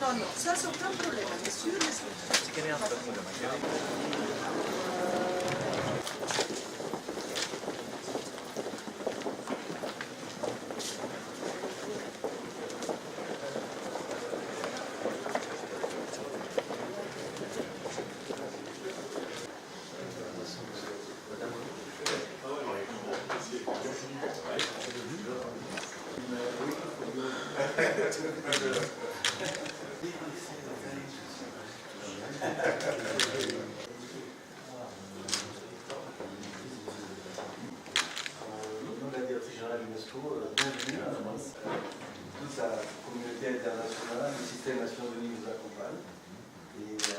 non, non, ça c'est aucun problème, bien sûr. Bienvenue à toute la communauté internationale, le système Nations Unies nous accompagne et je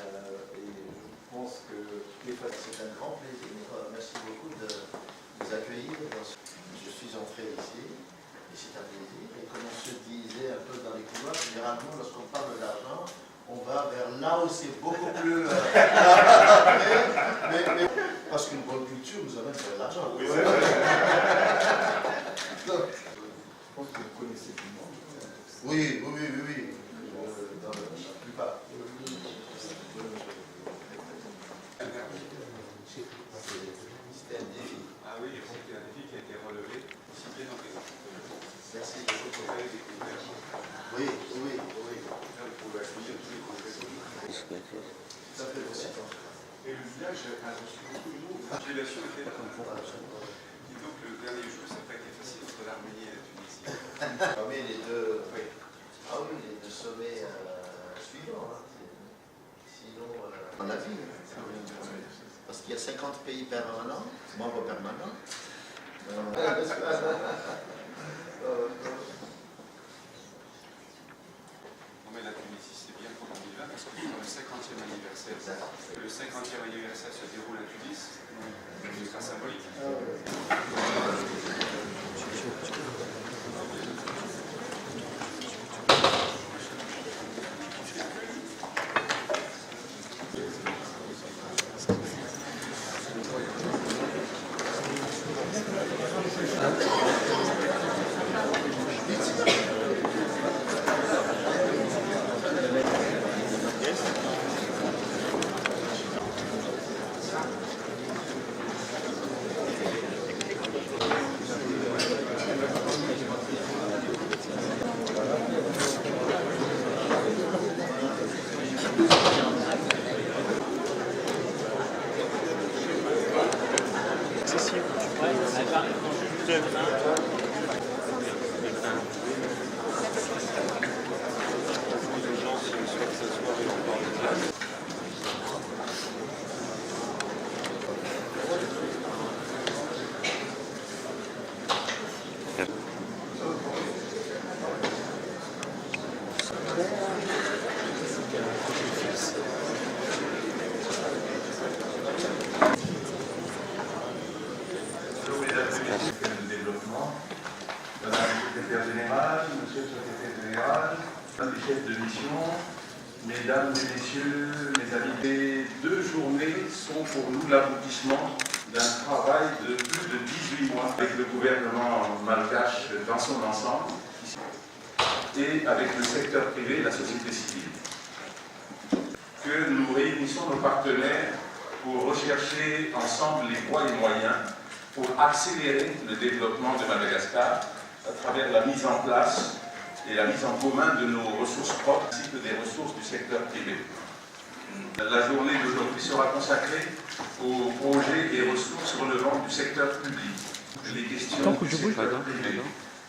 pense que c'est un grand plaisir. Merci beaucoup de nous accueillir. Je suis entré ici et c'est un plaisir. Et comme on se disait un peu dans les couloirs, généralement lorsqu'on parle d'argent, on va vers là où c'est beaucoup plus... mais parce qu'une bonne culture nous amène vers l'argent. Oui, donc, je pense que vous connaissez tout le monde. Oui. Dans la plupart. C'était un défi. Ah oui, c'était un défi qui a été relevé aussi bien dans les entreprises. Merci. Oui. Oui. Là, vous pouvez accueillir tous les congrès. Ça fait aussi. Et le village a reçu beaucoup de monde. La population était là. Et donc le dernier jour, ça n'a pas été facile entre l'Arménie et la Tunisie. Parmi les deux, Oui. ah oui, les deux sommets suivants. Hein. Sinon, on a vu. Parce qu'il y a 50 pays permanents, membres permanents. Non mais la Tunisie, c'est bien pour 2020 parce que c'est le 50e anniversaire. Le 50e anniversaire se déroule à Tunis. C'est très symbolique. Monsieur le secrétaire général, les chefs de mission, mesdames et messieurs, mes amis, les 2 journées sont pour nous l'aboutissement d'un travail de plus de 18 mois avec le gouvernement malgache dans son ensemble et avec le secteur privé et la société civile. Que nous réunissons nos partenaires pour rechercher ensemble les voies et moyens pour accélérer le développement de Madagascar à travers la mise en place et la mise en commun de nos ressources propres ainsi que des ressources du secteur privé. La journée d'aujourd'hui sera consacrée aux projets et ressources relevant du secteur public, les questions du secteur privé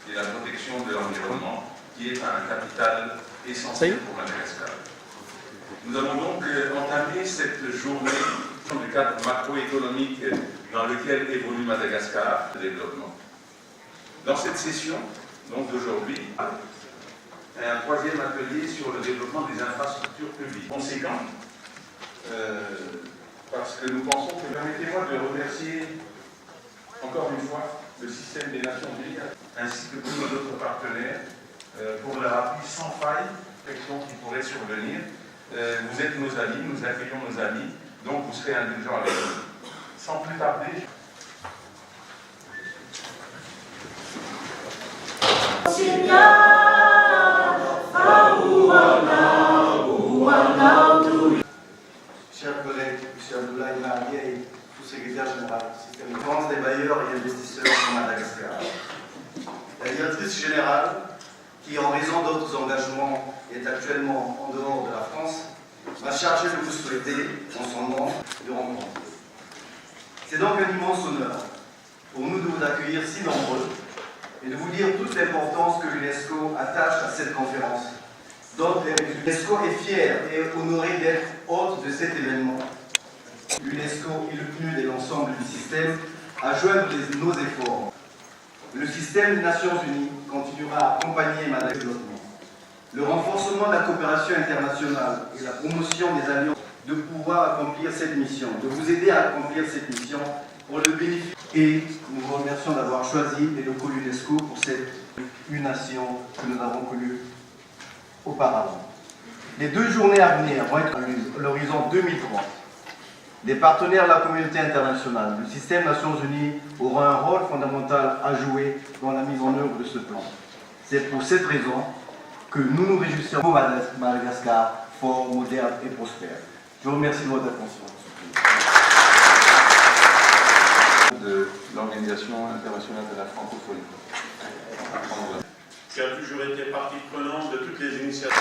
et la protection de l'environnement, qui est un capital essentiel pour Madagascar. Nous allons donc entamer cette journée dans le cadre macroéconomique dans lequel évolue Madagascar, le développement. Dans cette session, donc d'aujourd'hui, un 3e atelier sur le développement des infrastructures publiques. Conséquent, parce que nous pensons que, permettez-moi de remercier encore une fois le système des Nations Unies, ainsi que tous nos autres partenaires, pour leur appui sans faille, questions qui pourraient survenir. Vous êtes nos amis, nous accueillons nos amis, donc vous serez indulgents avec nous. Sans plus tarder, Seigneur, Marié et sous-secrétaire général du système de France des bailleurs et investisseurs de Madagascar. La directrice générale, qui en raison d'autres engagements est actuellement en dehors de la France, m'a chargé de vous souhaiter, en son nom, de rencontrer. C'est donc un immense honneur pour nous de vous accueillir si nombreux et de vous dire toute l'importance que l'UNESCO attache à cette conférence. Donc l'UNESCO est fier et honoré d'être hôte de cet événement. L'UNESCO et le PNUD et l'ensemble du système à joindre nos efforts. Le système des Nations Unies continuera à accompagner Madagascar. Le renforcement de la coopération internationale et la promotion des alliances de pouvoir accomplir cette mission, de vous aider à accomplir cette mission pour le bénéfice. Et nous vous remercions d'avoir choisi les locaux l'UNESCO pour cette nation que nous avons connue auparavant. Les 2 journées à venir vont être à l'horizon 2030. Les partenaires de la communauté internationale, le système des Nations Unies aura un rôle fondamental à jouer dans la mise en œuvre de ce plan. C'est pour cette raison que nous nous réjouissons pour Madagascar, fort, moderne et prospère. Je vous remercie de votre attention. De l'Organisation internationale de la francophonie. Qui a toujours été partie prenante de toutes les initiatives.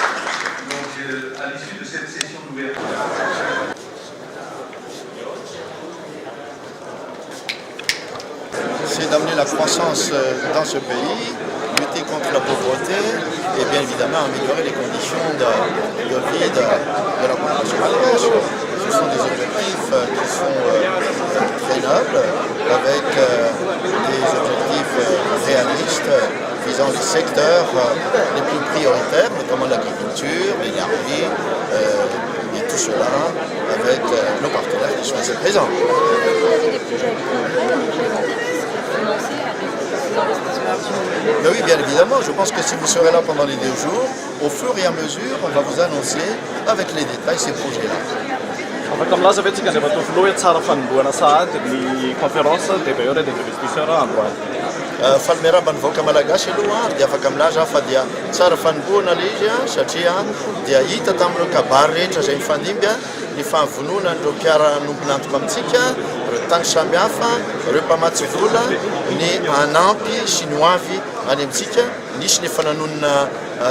Donc, à l'issue de cette session d'ouverture, c'est d'amener la croissance dans ce pays, lutter contre la pauvreté et bien évidemment améliorer les conditions de vie de la population malgache. Ce sont des objectifs qui sont très nobles, avec des objectifs réalistes visant les secteurs les plus prioritaires, notamment l'agriculture, l'énergie, et tout cela avec nos partenaires qui sont assez présents. Mais oui, bien évidemment, je pense que si vous serez là pendant les 2 jours, au fur et à mesure, on va vous annoncer avec les détails ces projets-là. Kamlaza vetsika ny efa tofoloha tsara fanomboana sahady ny conférence des bailleurs et des investisseurs androany. Falmeramba ny vahoaka malagasy aloha dia afaka milaza fa dia tsara fanomboana ilay izy satria dia hita tamin'ireo kabary rehetra izay mifandimby ny fahavononan'ireo mpiara-nombona antoka amintsika, ireo tany samihafa, ireo mpamatsy vola, ny anampy sy ny hoavy any amintsika, nisy ny fananonana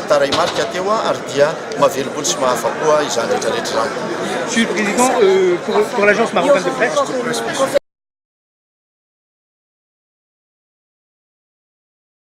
taraimarika teo ary dia mahavelom-bolo sy mahafa-po izany rehetrarehetra izany. Monsieur le Président, pour l'agence marocaine de presse,